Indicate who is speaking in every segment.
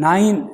Speaker 1: 9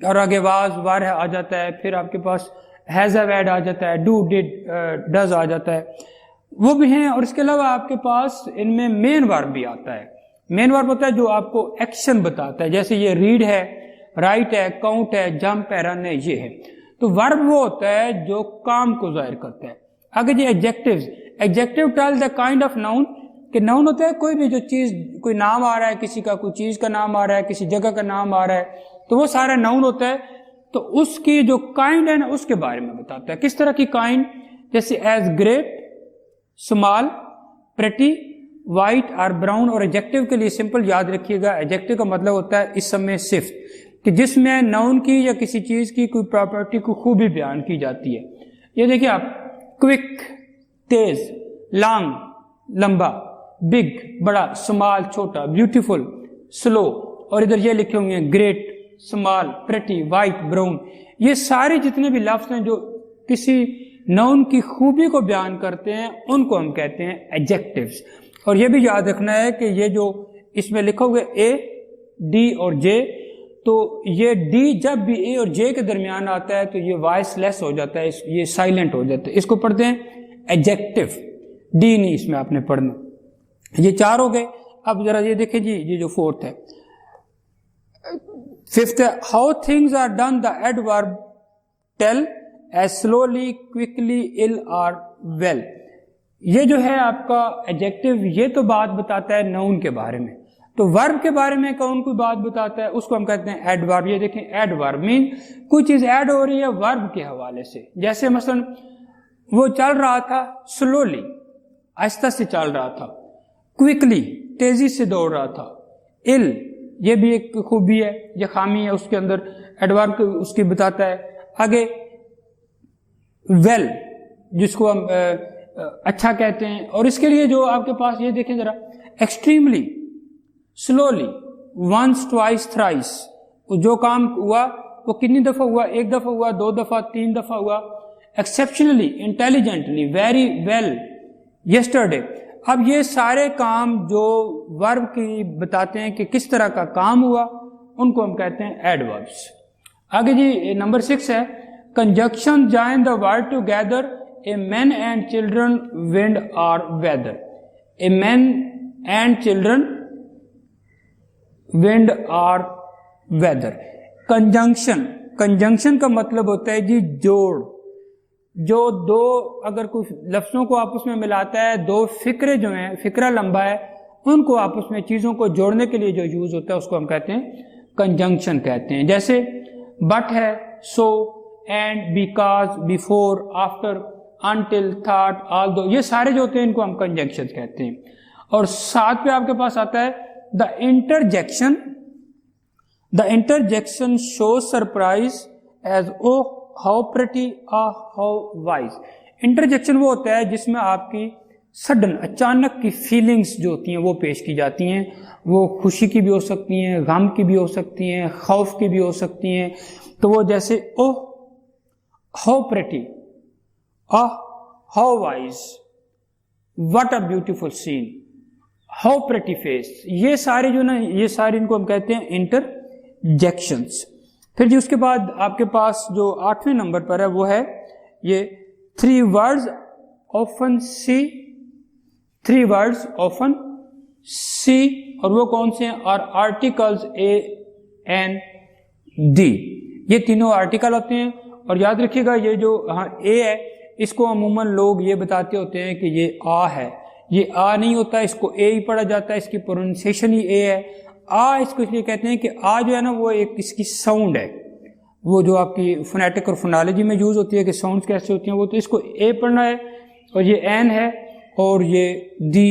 Speaker 1: اور آگے واز وار آ جاتا ہے، پھر آپ کے پاس ہیز ہیو ہیڈ آ جاتا ہے، ڈو ڈڈ ڈز آ جاتا ہے، وہ بھی ہیں. اور اس کے علاوہ آپ کے پاس ان میں مین ورب بھی آتا ہے. مین ورب ہوتا ہے جو آپ کو ایکشن بتاتا ہے، جیسے یہ ریڈ ہے، رائٹ ہے، کاؤنٹ ہے، جمپ ہے، رن ہے، یہ ہے. تو ورب وہ ہوتا ہے جو کام کو ظاہر کرتا ہے. آگے جی adjectives. Adjective tell the kind of noun, کہ ناؤن ہوتا ہے کوئی بھی جو چیز، کوئی نام آ رہا ہے کسی کا، کوئی چیز کا نام آ رہا ہے، کسی جگہ کا نام آ رہا ہے، تو وہ سارا ناؤن ہوتا ہے. تو اس کی جو کائنڈ ہے نا اس کے بارے میں بتاتا ہے. کس طرح کی کائنڈ؟ جیسے as great, small, pretty, white اور براؤن. اور ایڈجیکٹیو کے لیے سمپل یاد رکھیے گا، ایڈجیکٹیو کا مطلب ہوتا ہے اسم میں صفت، کہ جس میں ناؤن کی یا کسی چیز کی کوئی پراپرٹی کو خوبی بیان کی جاتی ہے. یہ دیکھیں آپ، کوئک تیز، لانگ لمبا، بگ بڑا، اسمال چھوٹا، بیوٹیفل سلو، اور ادھر یہ لکھے ہوں گے great, small, pretty, white, brown. یہ سارے جتنے بھی لفظ ہیں جو کسی ناؤن کی خوبی کو بیان کرتے ہیں ان کو ہم کہتے ہیں ایڈجیکٹیوز. اور یہ بھی یاد رکھنا ہے کہ یہ جو اس میں لکھا ہوئے اے، ڈی اور جے، تو یہ ڈی جب بھی اے اور جے کے درمیان آتا ہے تو یہ وائس لیس ہو جاتا ہے، یہ سائلنٹ ہو جاتا ہے. اس کو پڑھتے ہیں ایڈجیکٹیو، ڈی نہیں اس میں آپ نے پڑھنا. یہ چار ہو گئے. اب ذرا یہ دیکھیں جی، یہ جو فورتھ ہے، ففتھ ہے how things are done. The adverb tell as slowly, quickly, ill or well. یہ جو ہے آپ کا ایڈجیکٹیو، یہ تو بات بتاتا ہے ناؤن کے بارے میں. تو ورب کے بارے میں کون کوئی بات بتاتا ہے اس کو ہم کہتے ہیں ایڈورب. یہ دیکھیں ایڈورب مین کوئی چیز ایڈ ہو رہی ہے ورب کے حوالے سے. جیسے مثلا وہ چل رہا تھا سلولی، آہستہ سے چل رہا تھا. کوئکلی، تیزی سے دوڑ رہا تھا. ال، یہ بھی ایک خوبی ہے یا خامی ہے اس کے اندر، ایڈورب اس کی بتاتا ہے. آگے ویل، جس کو ہم اچھا کہتے ہیں. اور اس کے لیے جو آپ کے پاس یہ دیکھیں ذرا، extremely, slowly, once, twice, thrice. جو کام ہوا وہ کتنی دفعہ ہوا؟ ایک دفعہ ہوا، دو دفعہ، تین دفعہ ہوا. Exceptionally, intelligently, very well, yesterday. اب یہ سارے کام جو ورب کی بتاتے ہیں کہ کس طرح کا کام ہوا ان کو ہم کہتے ہیں ایڈوربس. آگے جی نمبر 6 ہے conjunction join the word together a man and children wind or weather. A man and children wind or weather. Conjunction کا مطلب ہوتا ہے جی جوڑ. جو دو اگر کچھ لفظوں کو آپس میں ملاتا ہے، دو فکرے جو ہیں، فکرہ لمبا ہے، ان کو آپس میں چیزوں کو جوڑنے کے لیے جو یوز ہوتا ہے اس کو ہم کہتے ہیں کنجنکشن کہتے ہیں. جیسے بٹ ہے، so, and, because, before, after, until, that, although, یہ سارے جو ہوتے ہیں ان کو ہم کنجنکشن کہتے ہیں. اور ساتھ پہ آپ کے پاس آتا ہے the interjection. The interjection shows surprise as oh how pretty how wise. Interjection وہ ہوتا ہے جس میں آپ کی سڈن، اچانک کی فیلنگز جو ہوتی ہیں وہ پیش کی جاتی ہیں. وہ خوشی کی بھی ہو سکتی ہیں، غم کی بھی ہو سکتی ہیں، خوف کی بھی ہو سکتی ہیں. تو وہ جیسے oh how pretty, how wise, what a beautiful scene, how pretty face. یہ سارے جو نا، یہ سارے ان کو ہم کہتے ہیں انٹرجیکشنز. پھر جی اس کے بعد آپ کے پاس جو 8ویں نمبر پر ہے وہ ہے یہ 3 words often see. 3 words often see، اور وہ کون سے ہیں؟ اور آرٹیکلز اے این ڈی. یہ تینوں آرٹیکل ہوتے ہیں. اور یاد رکھیے گا یہ جو اے ہے اس کو عموماً لوگ یہ بتاتے ہوتے ہیں کہ یہ آ ہے. یہ آ نہیں ہوتا، اس کو اے ہی پڑھا جاتا ہے، اس کی پروننسیشن ہی اے ہے. اس کو اس لیے کہتے ہیں کہ جو ہے نا وہ ایک اس کی ساؤنڈ ہے، وہ جو آپ کی فونیٹک اور فونالوجی میں یوز ہوتی ہے کہ ساؤنڈز کیسے ہوتی ہیں، وہ تو اس کو اے پڑھنا ہے. اور یہ این ہے اور یہ ڈی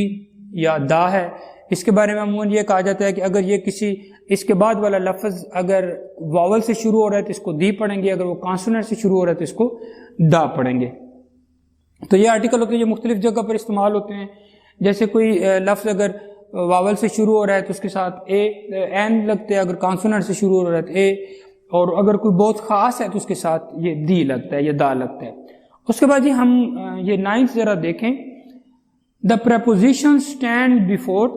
Speaker 1: یا دا ہے. اس کے بارے میں عموماً یہ کہا جاتا ہے کہ اگر یہ کسی اس کے بعد والا لفظ اگر واول سے شروع ہو رہا ہے تو اس کو دی پڑھیں گے، اگر وہ کانسوننٹ سے شروع ہو رہا ہے تو اس کو دا پڑھیں گے. تو یہ آرٹیکل ہوتے ہیں، یہ مختلف جگہ پر استعمال ہوتے ہیں. جیسے کوئی لفظ اگر واول سے شروع ہو رہا ہے تو اس کے ساتھ اے این لگتے ہیں، اگر کانسوننٹ سے شروع ہو رہا ہے تو اے، اور اگر کوئی بہت خاص ہے تو اس کے ساتھ یہ دی لگتا ہے یا دا لگتا ہے. اس کے بعد جی ہم یہ 9 ذرا دیکھیں. The preposition stand before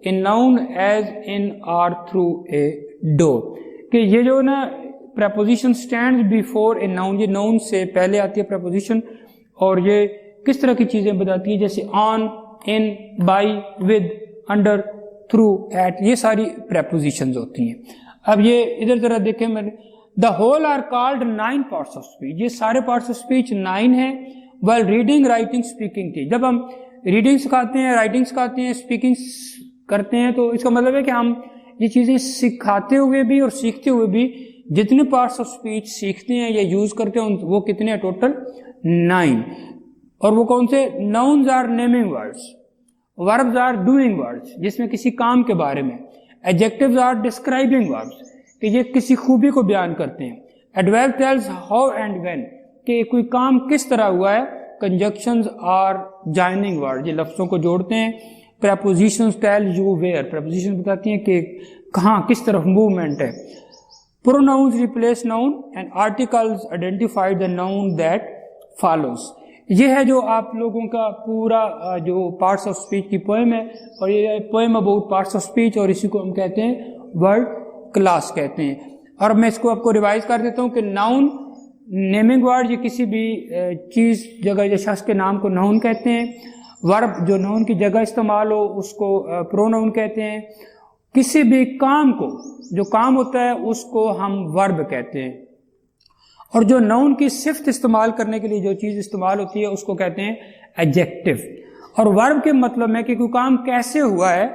Speaker 1: a noun as in or through a door. کہ یہ جو نا preposition stands before a noun, یہ noun سے پہلے آتی ہے preposition, اور یہ کس طرح کی چیزیں بتاتی ہے, جیسے on, in, by, with, under, through, at, یہ ساری prepositions ہوتی ہیں. اب یہ ادھر ذرا دیکھیں, میں the whole are called 9 parts of speech, یہ سارے parts of speech 9 ہیں. while reading, writing, speaking تھی. جب ہم ریڈنگ سکھاتے ہیں, رائٹنگ سکھاتے ہیں, اسپیکنگ کرتے ہیں, تو اس کا مطلب ہے کہ ہم یہ چیزیں سکھاتے ہوئے بھی اور سیکھتے ہوئے بھی جتنے پارٹس آف اسپیچ سیکھتے ہیں یا یوز کرتے ہیں وہ کتنے ہیں ٹوٹل 9. اور وہ کون سے؟ Nouns are naming words, verbs are doing words جس میں کسی کام کے بارے میں, ایڈجیکٹیوز آر ڈسکرائبنگ وربز کہ یہ کسی خوبی کو بیان کرتے ہیں, adverb tells how and when کہ کوئی کام کس طرح ہوا ہے, کنجنکشنز آر جوائننگ ورڈ یہ لفظوں کو جوڑتے ہیں, prepositions tell you where preposition بتاتی ہیں کہ کہاں کس طرف موومنٹ ہے, pronouns replace noun and articles identify the noun that follows. یہ ہے جو آپ لوگوں کا پورا جو پارٹس آف اسپیچ کی پوئم ہے, اور یہ poem about parts of speech, اور اسی کو ہم کہتے ہیں ورڈ کلاس کہتے ہیں. اور میں اس کو آپ کو ریوائز کر دیتا ہوں کہ ناؤن نیمنگ ورڈ یہ کسی بھی چیز جگہ یا شخص کے نام کو ناؤن کہتے ہیں, ورب جو ناؤن کی جگہ استعمال ہو اس کو پروناؤن کہتے ہیں, کسی بھی کام کو جو کام ہوتا ہے اس کو ہم ورب کہتے ہیں, اور جو ناؤن کی صفت استعمال کرنے کے لیے جو چیز استعمال ہوتی ہے اس کو کہتے ہیں ایڈجیکٹو. اور ورب کے مطلب ہے کہ کوئی کام کیسے ہوا ہے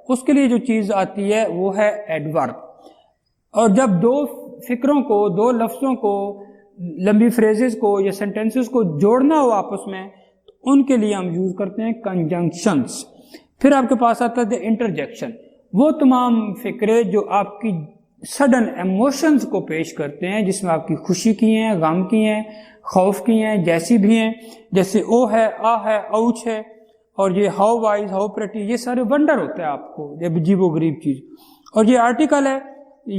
Speaker 1: اس کے لیے جو چیز آتی ہے وہ ہے ایڈورب. اور جب دو فکروں کو, دو لفظوں کو, لمبی فریزز کو یا سینٹینسز کو جوڑنا ہو آپس میں تو ان کے لیے ہم یوز کرتے ہیں کنجنکشنز. پھر آپ کے پاس آتا ہے انٹرجیکشن, وہ تمام فکرے جو آپ کی سڈن ایموشنز کو پیش کرتے ہیں, جس میں آپ کی خوشی کی ہیں, غم کی ہیں, خوف کی ہیں, جیسی بھی ہیں, جیسے او ہے, آ ہے, اوچ ہے, اور یہ ہاؤ وائز, ہاؤ پریٹی, یہ سارے ونڈر ہوتے ہیں آپ کو, یہ عجیب و غریب چیز. اور یہ آرٹیکل ہے,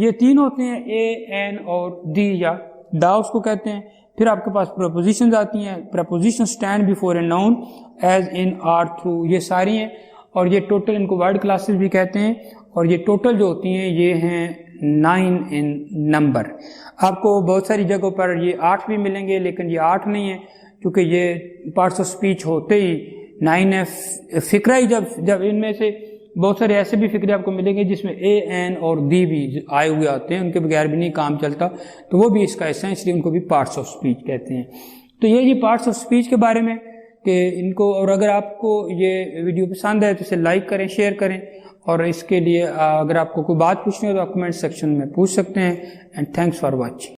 Speaker 1: یہ تین ہوتے ہیں, اے, این اور دی یا دا اس کو کہتے ہیں. پھر آپ کے پاس پریپوزیشنز آتی ہیں, preposition stand before a noun as in or through, یہ ساری ہیں. اور یہ ٹوٹل ان کو ورڈ کلاسز بھی کہتے ہیں, اور یہ ٹوٹل جو ہوتی ہیں یہ ہیں 9 ان نمبر. آپ کو بہت ساری جگہوں پر یہ 8 بھی ملیں گے, لیکن یہ 8 نہیں ہے کیونکہ یہ پارٹس آف اسپیچ ہوتے ہی 9 ہے. فکرہ ہی جب ان میں سے بہت سارے ایسے بھی فکرے آپ کو ملیں گے جس میں اے, این اور دی بھی آئے ہوئے آتے ہیں, ان کے بغیر بھی نہیں کام چلتا, تو وہ بھی اس کا حصہ ہے, اس لیے ان کو بھی پارٹس آف اسپیچ کہتے ہیں. تو یہ پارٹس آف اسپیچ کے بارے میں کہ ان کو, اور اگر آپ کو یہ ویڈیو پسند ہے تو اسے لائک کریں, شیئر کریں, اور اس کے لیے اگر آپ کو کوئی بات پوچھنی ہو تو آپ کمنٹ سیکشن میں پوچھ سکتے ہیں. And thanks for watching.